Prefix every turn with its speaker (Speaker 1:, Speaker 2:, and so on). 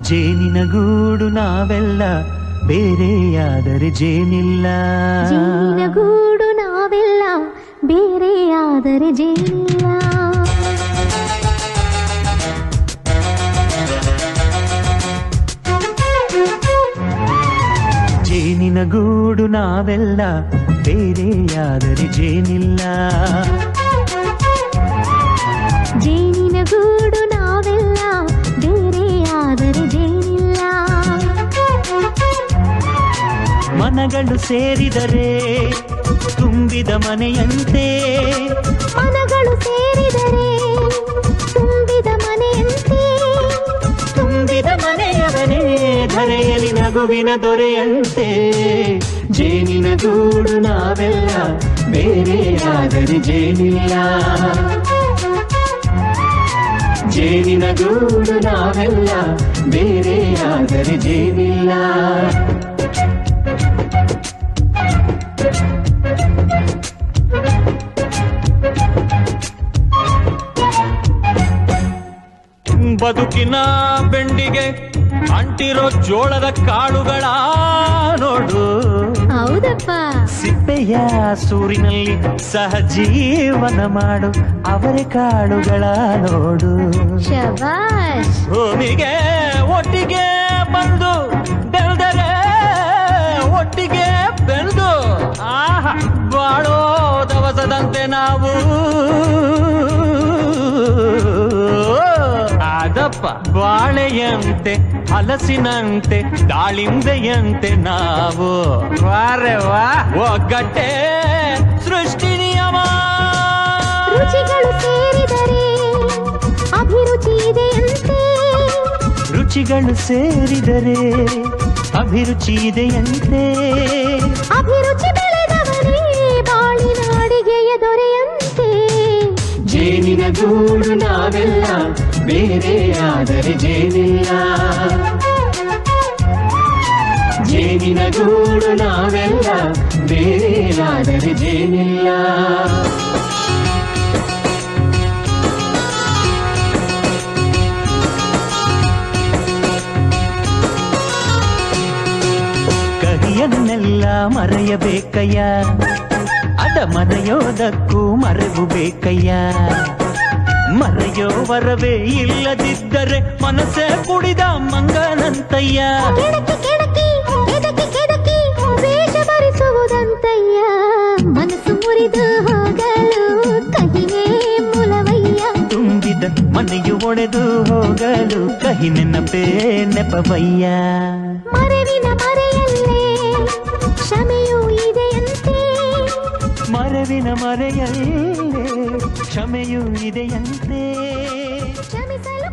Speaker 1: ಜೇನಿನ ಗೂಡು ನಾವೆಲ್ಲ ಬೇರೆಯಾದರೆ ಜೇನಿಲ್ಲ.
Speaker 2: ಜೇನಿನ ಗೂಡು ನಾವೆಲ್ಲ ಬೇರೆಯಾದರೆ ಜೇನಿಲ್ಲ.
Speaker 1: ಜೇನಿನ ಗೂಡು ನಾವೆಲ್ಲ ಬೇರೆಯಾದರೆ ಜೇನಿಲ್ಲ.
Speaker 2: ಜೇನಿನ ಗೂಡು ನಾವೆಲ್ಲ ಬೇರೆಯಾದರೆ ಜೇನಿಲ್ಲ.
Speaker 1: ಮನಗಳು ಸೇರಿದರೆ ತುಂಬಿದ ಮನೆಯಂತೆ.
Speaker 2: ಮನಗಳು ಸೇರಿದರೆ ತುಂಬಿದ ಮನೆಯಂತೆ.
Speaker 1: ತುಂಬಿದ ಮನೆಯವನೇ ಧರೆಯಲ್ಲಿ ನಗುವಿನ ದೊರೆಯಂತೆ. ಜೇನಿನ ಗೂಡು ನಾವೆಲ್ಲ ಬೇರೆಯಾದರೆ ಜೇನಿಲ್ಲ. ಜೇನಿನ ಗೂಡು ನಾವೆಲ್ಲ ಬೇರೆಯಾದರೆ ಜೇನಿಲ್ಲ. ಬದುಕಿನ ಬೆಂಡಿಗೆ ಅಂಟಿರೋ ಜೋಳದ ಕಾಳುಗಳ ನೋಡು.
Speaker 2: ಹೌದಪ್ಪ.
Speaker 1: ಸಿಪ್ಪೆಯ ಸೂರಿನಲ್ಲಿ ಸಹಜೀವನ ಮಾಡು ಅವರೆ ಕಾಳುಗಳ ನೋಡು.
Speaker 2: ಶಬಾಷ್.
Speaker 1: ಭೂಮಿಗೆ ಒಟ್ಟಿಗೆ ಬಂದು ಬೆಳೆದರೆ ಒಟ್ಟಿಗೆ ಬೆಳೆದು ಆಹಾ ಬಾಳೋ ದವಸದಂತೆ ನಾವು. ಅದಪ್ಪ ಬಾಳೆಯಂತೆ ಹಲಸಿನಂತೆ ದಾಳಿಂಬೆಯಂತೆ ನಾವು. ವಾರೆ ವಾ ಒಗ್ಗಟ್ಟೆ ಸೃಷ್ಟಿ ನಿಯಮ.
Speaker 2: ರುಚಿಗಳು ಸೇರಿದರೆ ಅಭಿರುಚಿ ಇದೆಯಂತೆ.
Speaker 1: ರುಚಿಗಳು ಸೇರಿದರೆ ಅಭಿರುಚಿ ಇದೆಯಂತೆ.
Speaker 2: ಅಭಿರುಚಿ ಬೆಳೆದವನೇ ಬಾಳಿನ ಅಡಿಗೆಯ ದೊರೆಯಂತೆ.
Speaker 1: ಜೇನಿನ ಗೂಡು ನಾವೆಲ್ಲ ಬೇರೆಯಾದರೆ ಜೇನಿಲ್ಲ. ಜೇನಿನ ಗೂಡು ನಾವೆಲ್ಲ ಬೇರೆಯಾದರೆ ಜೇನಿಲ್ಲ. ಕಹಿಯನ್ನೆಲ್ಲ ಮರೆಯಬೇಕಯ್ಯ, ಅದ ಮರೆಯೋದಕ್ಕೂ ಮರೆವು ಬೇಕಯ್ಯ. ಮರೆಯೋ ವರವೇ ಇಲ್ಲದಿದ್ದರೆ ಮನಸ್ಸೇ ಕುಡಿದ ಮಂಗನಂತಯ್ಯ.
Speaker 2: ಕೆಡಕಿ ಕೆಡಕಿ ಕೆದಕಿ ಕೆದಕಿ ವೇಷ ಭರಿಸುವುದಂತಯ್ಯ. ಮನಸ್ಸು ಮುರಿದು ಹೋಗಲು ಕಹಿನೇ ಮೂಲವಯ್ಯ.
Speaker 1: ತುಂಬಿದ ಮನೆಯು ಒಡೆದು ಹೋಗಲು ಕಹಿ ನೆನಪೇ ನೆಪವಯ್ಯ.
Speaker 2: ಮರೆವಿನ ಮರೆಯಲ್ಲೇ ಕ್ಷಮೆಯೂ ಇದೆಯಂತೆ.
Speaker 1: ಮರೆವಿನ ಮರೆಯಲ್ಲೇ ಕ್ಷಮೆಯೂ ಇದೆಯಂತೆ.
Speaker 2: ಕ್ಷಮಿಸಲು